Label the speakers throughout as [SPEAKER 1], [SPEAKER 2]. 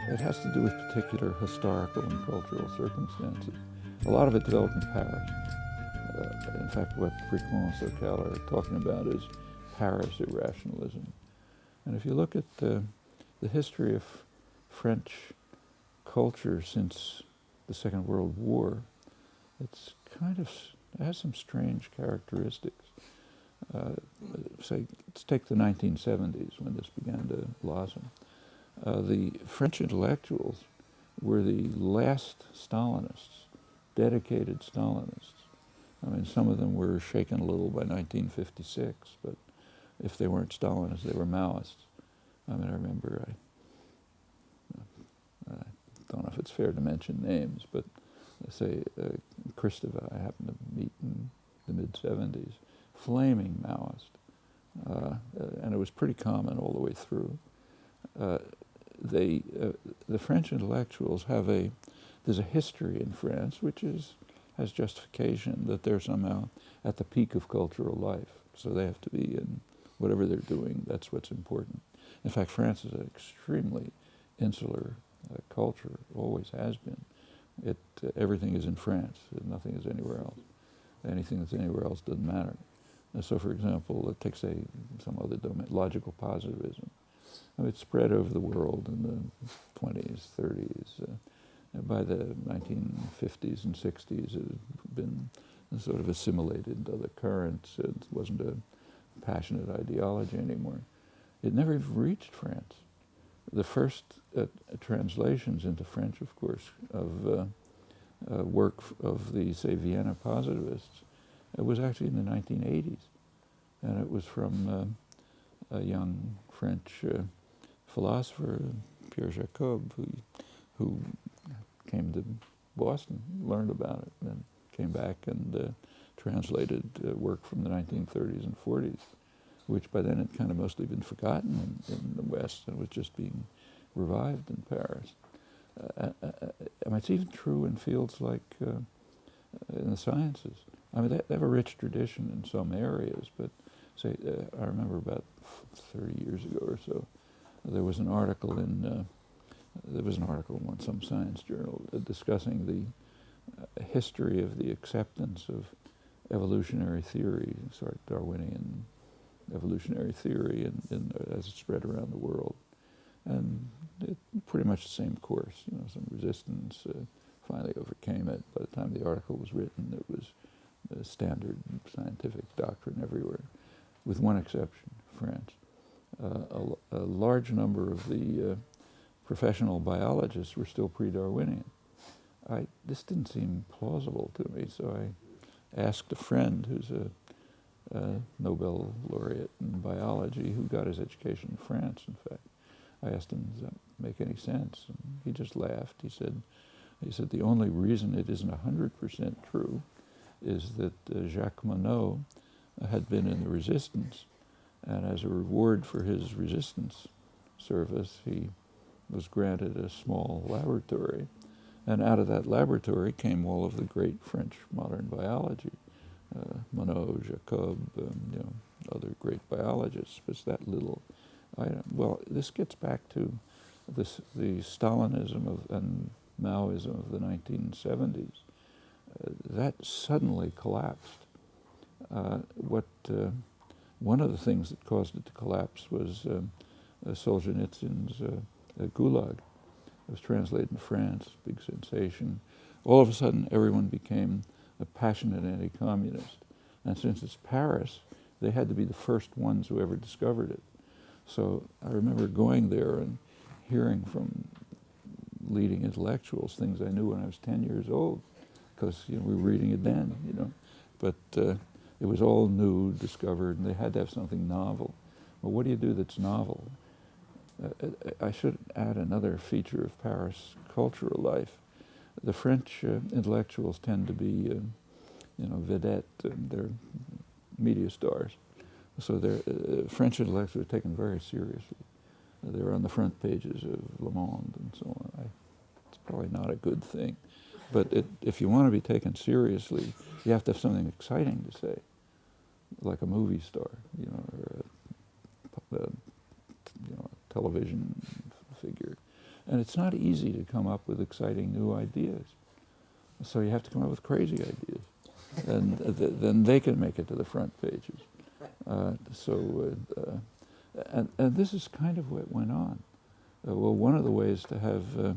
[SPEAKER 1] It has to do with particular historical and cultural circumstances. A lot of it developed in Paris. In fact, what Bricmont and Socal are talking about is Paris irrationalism. And if you look at the history of French culture since the Second World War, it's kind of, it has some strange characteristics. Say, let's take the 1970s when this began to blossom. The French intellectuals were the last Stalinists, dedicated Stalinists. I mean, some of them were shaken a little by 1956, but if they weren't Stalinists, they were Maoists. I mean, I remember, I don't know if it's fair to mention names, but say Kristeva, I happened to meet in the mid-70s, flaming Maoist, and it was pretty common all the way through. The French intellectuals there's a history in France which has justification that they're somehow at the peak of cultural life. So they have to be in whatever they're doing, that's what's important. In fact, France is an extremely insular culture, always has been. Everything is in France, nothing is anywhere else. Anything that's anywhere else doesn't matter. So for example, take say some other domain, logical positivism. I mean, it spread over the world in the 20s, 30s. By the 1950s and 60s, it had been sort of assimilated into other currents. It wasn't a passionate ideology anymore. It never even reached France. The first translations into French, of course, of work of the, say, Vienna positivists, it was actually in the 1980s. And it was from a young French philosopher, Pierre Jacob, who came to Boston, learned about it, and then came back and translated work from the 1930s and 40s, which by then had kind of mostly been forgotten in the West and was just being revived in Paris. I mean, it's even true in fields like in the sciences. I mean, they have a rich tradition in some areas, but say, I remember about 30 years ago or so, there was an article in some science journal discussing the history of the acceptance of evolutionary theory, sort of Darwinian evolutionary theory, as it spread around the world. And it pretty much the same course, some resistance finally overcame it. By the time the article was written, it was a standard scientific doctrine everywhere, with one exception, France. A large number of the professional biologists were still pre-Darwinian. This didn't seem plausible to me, so I asked a friend who's a Nobel laureate in biology who got his education in France, in fact. I asked him, does that make any sense? And he just laughed. He said, the only reason it isn't 100% true is that Jacques Monod had been in the resistance, and as a reward for his resistance service, he was granted a small laboratory. And out of that laboratory came all of the great French modern biology. Monod, Jacob, other great biologists. It's that little item. Well, this gets back to the Stalinism and Maoism of the 1970s. That suddenly collapsed. One of the things that caused it to collapse was Solzhenitsyn's Gulag. It was translated in France, big sensation. All of a sudden, everyone became a passionate anti-communist. And since it's Paris, they had to be the first ones who ever discovered it. So I remember going there and hearing from leading intellectuals things I knew when I was 10 years old, because we were reading it then, But it was all new, discovered, and they had to have something novel. Well, what do you do that's novel? I should add another feature of Paris cultural life. The French intellectuals tend to be, vedette, and they're media stars. So French intellectuals are taken very seriously. They're on the front pages of Le Monde and so on. It's probably not a good thing. But if you want to be taken seriously, you have to have something exciting to say, like a movie star, or a television figure. And it's not easy to come up with exciting new ideas. So you have to come up with crazy ideas. And then they can make it to the front pages. And this is kind of what went on. Well, one of the ways to have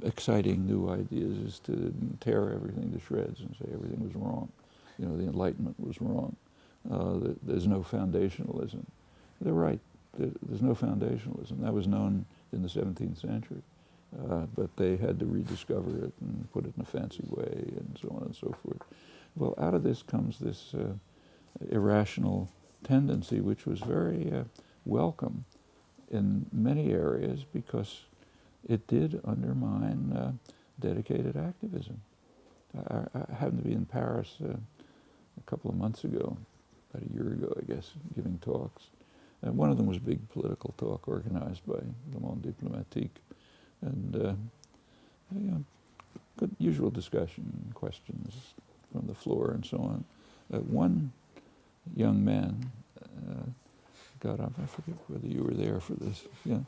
[SPEAKER 1] exciting new ideas is to tear everything to shreds and say everything was wrong. You know, the Enlightenment was wrong. There's no foundationalism. They're right. There's no foundationalism. That was known in the 17th century. But they had to rediscover it and put it in a fancy way and so on and so forth. Well, out of this comes this irrational tendency, which was very welcome in many areas because it did undermine dedicated activism. I happened to be in Paris a couple of months ago, about a year ago, I guess, giving talks. And one of them was a big political talk organized by Le Monde Diplomatique. And good usual discussion, questions from the floor and so on. One young man got up. I forget whether you were there for this. Yeah,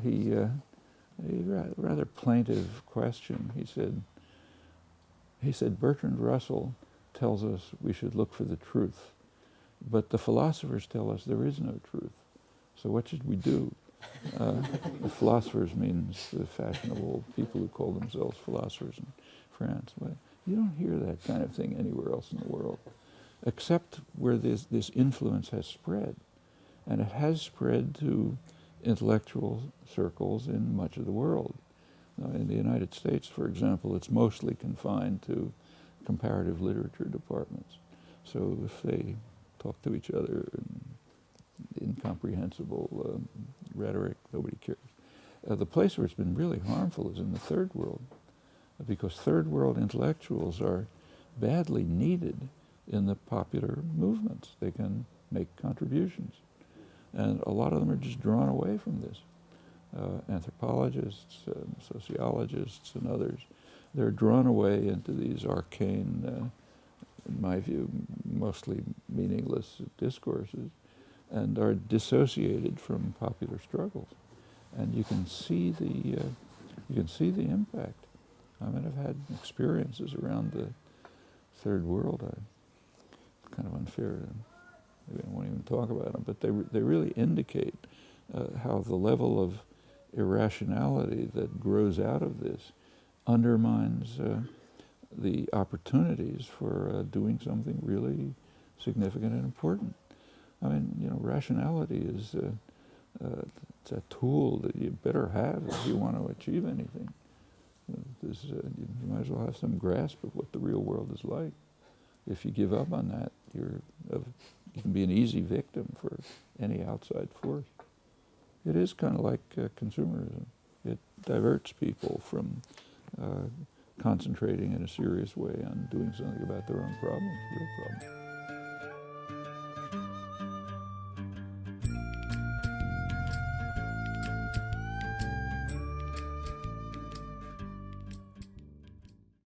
[SPEAKER 1] he rather plaintive question. He said, Bertrand Russell tells us we should look for the truth, but the philosophers tell us there is no truth. So what should we do? The philosophers means the fashionable people who call themselves philosophers in France. But you don't hear that kind of thing anywhere else in the world, except where this influence has spread. And it has spread to intellectual circles in much of the world. In the United States, for example, it's mostly confined to comparative literature departments. So if they talk to each other in incomprehensible rhetoric, nobody cares. The place where it's been really harmful is in the third world, because third world intellectuals are badly needed in the popular movements. They can make contributions. And a lot of them are just drawn away from this. Anthropologists, sociologists, and others, they're drawn away into these arcane, in my view, mostly meaningless discourses, and are dissociated from popular struggles. And you can see the impact. I mean, I've had experiences around the third world. It's kind of unfair. Maybe I won't even talk about them, but they really indicate how the level of irrationality that grows out of this undermines the opportunities for doing something really significant and important. I mean, you know, rationality is it's a tool that you better have if you want to achieve anything. You might as well have some grasp of what the real world is like. If you give up on that, you can be an easy victim for any outside force. It is kind of like consumerism. It diverts people from concentrating in a serious way on doing something about their own problems, real problems.